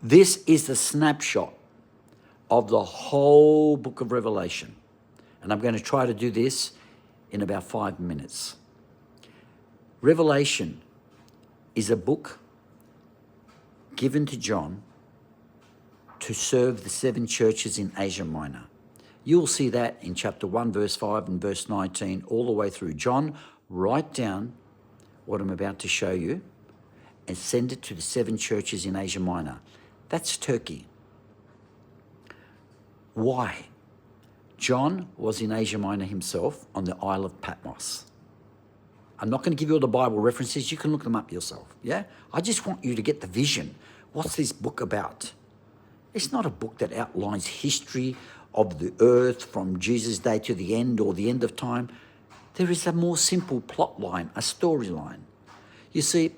This is the snapshot of the whole book of Revelation. And I'm going to try to do this in about 5 minutes. Revelation is a book given to John to serve the 7 churches in Asia Minor. You'll see that in chapter 1, verse 5 and verse 19, all the way through. John, write down what I'm about to show you and send it to the 7 churches in Asia Minor. That's Turkey. Why? John was in Asia Minor himself on the Isle of Patmos. I'm not going to give you all the Bible references. You can look them up yourself, yeah? I just want you to get the vision. What's this book about? It's not a book that outlines history of the earth from Jesus' day to the end or the end of time. There is a more simple plot line, a storyline. You see,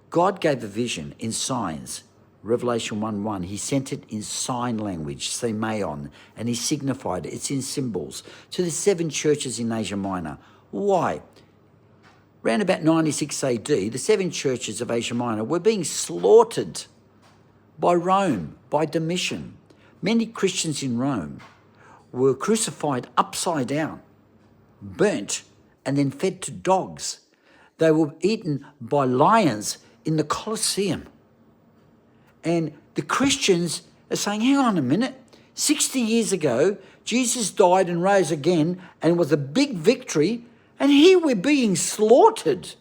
God gave a vision in signs. Revelation 1:1, he sent it in sign language, semeion, and he signified it. It's in symbols to the 7 churches in Asia Minor. Why? Around about 96 AD, the 7 churches of Asia Minor were being slaughtered by Rome, by Domitian. Many Christians in Rome were crucified upside down, burnt, and then fed to dogs. They were eaten by lions in the Colosseum. And the Christians are saying, hang on a minute, 60 years ago, Jesus died and rose again, and it was a big victory, and here we're being slaughtered.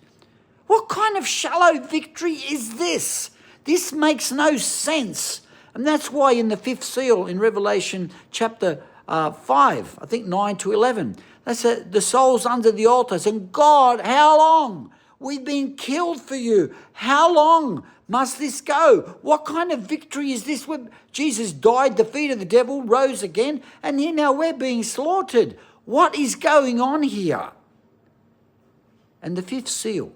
What kind of shallow victory is this? This makes no sense. And that's why in the 5th seal in Revelation chapter 5, I think 9 to 11, they said the souls under the altar saying, God, how long? We've been killed for you. How long must this go? What kind of victory is this? Jesus died, defeated the devil, rose again, and here now we're being slaughtered. What is going on here? And the 5th seal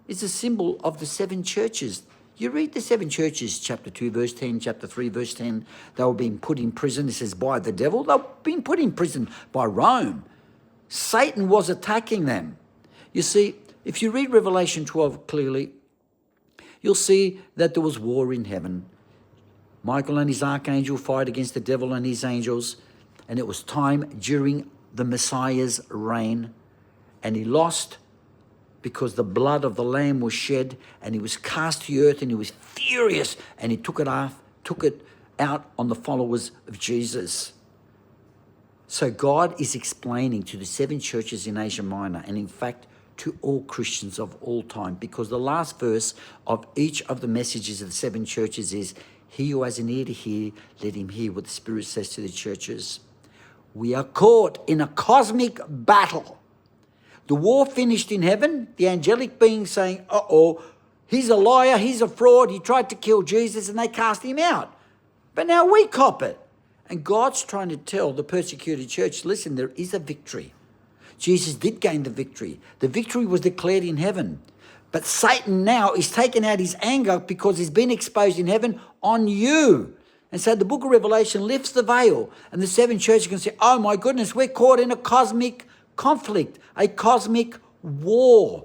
is a symbol of the 7 churches. You read the 7 churches, chapter 2, verse 10, chapter 3, verse 10. They were being put in prison, it says, by the devil. They were being put in prison by Rome. Satan was attacking them. You see, if you read Revelation 12 clearly, you'll see that there was war in heaven. Michael and his archangel fight against the devil and his angels, and it was time during the Messiah's reign, and he lost because the blood of the Lamb was shed, and he was cast to the earth, and he was furious, and he took it out on the followers of Jesus. So God is explaining to the 7 churches in Asia Minor, and in fact to all Christians of all time, because the last verse of each of the messages of the 7 churches is, he who has an ear to hear, let him hear what the Spirit says to the churches. We are caught in a cosmic battle. The war finished in heaven, the angelic beings saying, uh-oh, he's a liar, he's a fraud, he tried to kill Jesus, and they cast him out. But now we cop it. And God's trying to tell the persecuted church, listen, there is a victory. Jesus did gain the victory. The victory was declared in heaven. But Satan now is taking out his anger because he's been exposed in heaven on you. And so the book of Revelation lifts the veil, and the 7 churches can say, oh my goodness, we're caught in a cosmic conflict, a cosmic war.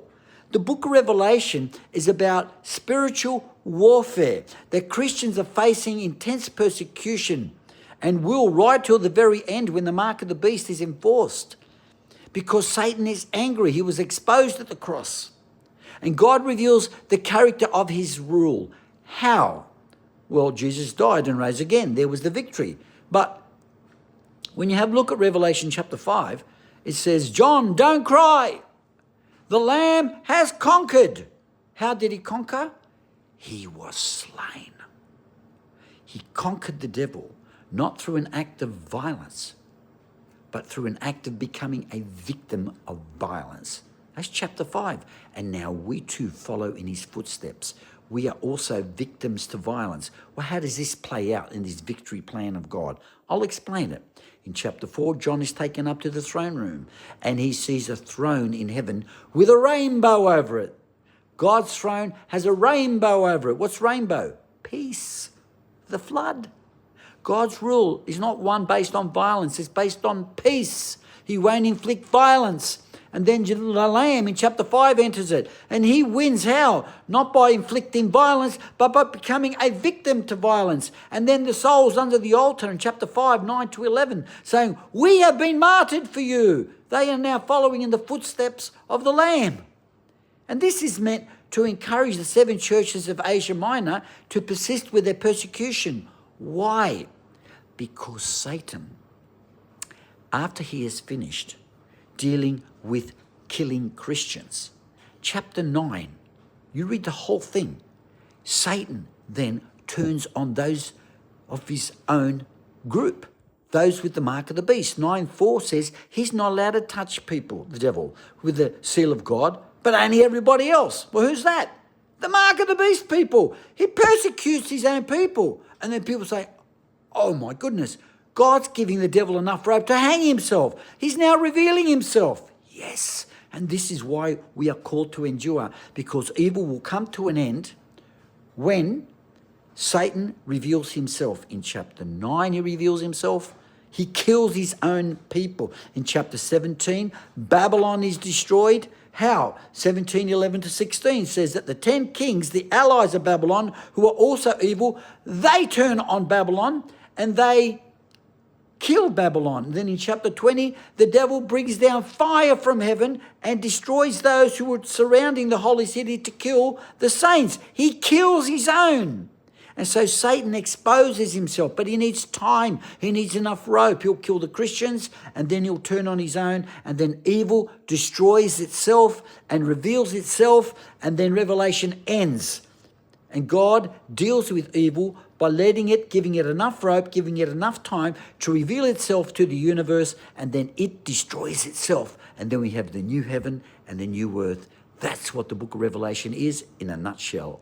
The book of Revelation is about spiritual warfare, that Christians are facing intense persecution and will right till the very end when the mark of the beast is enforced. Because Satan is angry. He was exposed at the cross. And God reveals the character of his rule. How? Well, Jesus died and rose again. There was the victory. But when you have a look at Revelation chapter 5, it says, John, don't cry. The Lamb has conquered. How did he conquer? He was slain. He conquered the devil, not through an act of violence, but through an act of becoming a victim of violence. That's chapter 5. And now we too follow in his footsteps. We are also victims to violence. Well, how does this play out in this victory plan of God? I'll explain it. In chapter 4, John is taken up to the throne room, and he sees a throne in heaven with a rainbow over it. God's throne has a rainbow over it. What's rainbow? Peace. The flood. God's rule is not one based on violence. It's based on peace. He won't inflict violence. And then the Lamb in chapter 5 enters it. And he wins how? Not by inflicting violence, but by becoming a victim to violence. And then the souls under the altar in chapter 5, 9 to 11, saying, we have been martyred for you. They are now following in the footsteps of the Lamb. And this is meant to encourage the 7 churches of Asia Minor to persist with their persecution. Why? Because Satan, after he has finished dealing with killing Christians, chapter 9, you read the whole thing, Satan then turns on those of his own group, those with the mark of the beast. 9:4 says he's not allowed to touch people, the devil, with the seal of God, but only everybody else. Well, who's that? The mark of the beast people. He persecutes his own people. And then people say, oh my goodness, God's giving the devil enough rope to hang himself. He's now revealing himself. Yes, and this is why we are called to endure, because evil will come to an end when Satan reveals himself. In chapter 9, he reveals himself. He kills his own people. In chapter 17, Babylon is destroyed. How? 17:11 to 16 says that the 10 kings, the allies of Babylon, who are also evil, they turn on Babylon and they kill Babylon. Then in chapter 20, the devil brings down fire from heaven and destroys those who were surrounding the holy city to kill the saints. He kills his own. And so Satan exposes himself, but he needs time. He needs enough rope. He'll kill the Christians and then he'll turn on his own, and then evil destroys itself and reveals itself, and then Revelation ends. And God deals with evil by letting it, giving it enough rope, giving it enough time to reveal itself to the universe, and then it destroys itself. And then we have the new heaven and the new earth. That's what the book of Revelation is in a nutshell.